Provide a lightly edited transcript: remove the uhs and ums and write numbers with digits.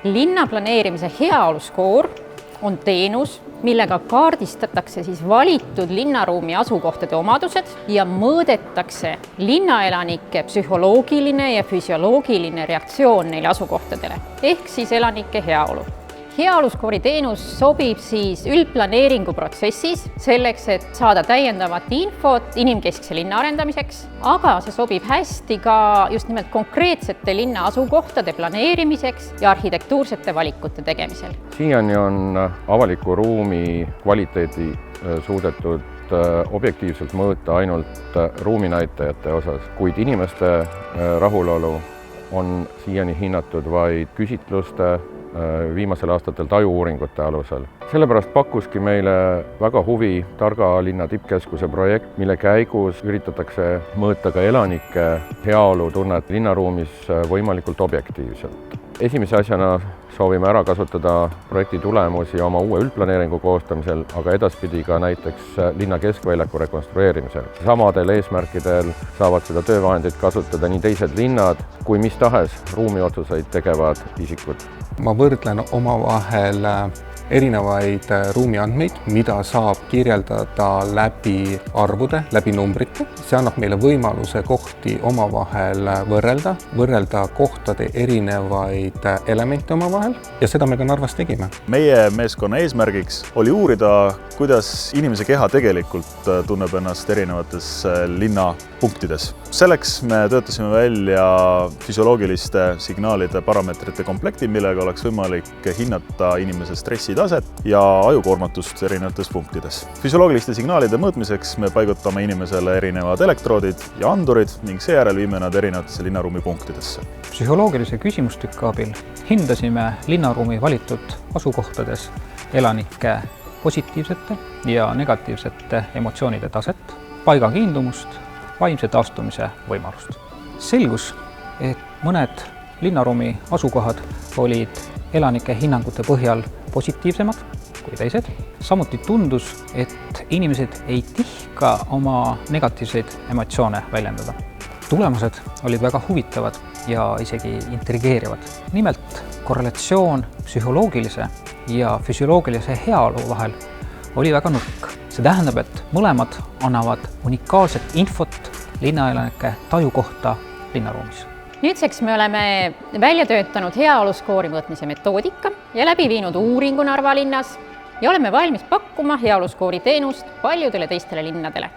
linnaplaneerimise heaoluskoor on teenus, millega kaardistatakse valitud linnaruumi asukohtade omadused ja mõõdetakse linnaelanike psühholoogiline ja füsioloogiline reaktsioon neile asukohtadele ehk elanike heaolu. Heaoluskoori teenus sobib üldplaneeringu protsessis selleks, et saada täiendavat infot inimkeskse linna arendamiseks, aga see sobib hästi ka just nimelt konkreetsete linna asukohtade planeerimiseks ja arhitektuursete valikute tegemisel. Siiani on avaliku ruumi kvaliteedi suudetud objektiivselt mõõta ainult ruuminäitajate osas, kuid inimeste rahulolu on siiani hinnatud vaid küsitluste viimasel aastatel tajuuuringute alusel. Sellepärast pakkuski meile väga huvi Targa linna tippkeskuse projekt, mille käigus üritatakse mõõta ka elanike heaolutunnet linnaruumis võimalikult objektiivselt. Esimese asjana soovime ära kasutada projekti tulemusi oma uue üldplaneeringu koostamisel, aga edaspidi ka näiteks linna keskväljaku rekonstrueerimisel. Samadel eesmärkidel saavad seda töövahendit kasutada nii teised linnad kui mis tahes ruumiotsuseid tegevad isikud. Ma võrdlen omavahel erinevaid ruumiandmeid, mida saab kirjeldada läbi arvude, läbi numbrite. See annab meile võimaluse kohti omavahel võrrelda kohtade erinevaid elemente omavahel ja seda me ka Narvas tegime. Meie meeskonna eesmärgiks oli uurida, kuidas inimese keha tegelikult tunneb ennast erinevates linnapunktides. Selleks me töötasime välja füsioloogiliste signaalide parameetrite komplekti, millega oleks võimalik hinnata inimese stressitaset ja ajukoormatust erinevates punktides. Füsioloogiliste signaalide mõõtmiseks me paigutame inimesele erinevad elektroodid ja andurid ning seejärel viime nad erinevatesse linnaruumi punktidesse. Psühholoogilise küsimustüki abil hindasime linnaruumi valitud asukohtades elanike positiivsete ja negatiivsete emotsioonide taset, paigakiindumust, vaimse taastumise võimalust. Selgus, et mõned linnaruumi asukohad olid elanike hinnangute põhjal positiivsemad kui teised. Samuti tundus, et inimesed ei tihka oma negatiivseid emotsioone väljendada. Tulemused olid väga huvitavad ja isegi intrigeerivad. Nimelt korrelatsioon psühholoogilise ja füsioloogilise heaolu vahel oli väga nõrk. See tähendab, et mõlemad annavad unikaalset infot linnaelanike taju kohta linnaruumis. Nüüdseks me oleme välja töötanud heaoluskoori mõõtmise metoodika ja läbi viinud uuringu Narva linnas ja oleme valmis pakkuma heaoluskoori teenust paljudele teistele linnadele.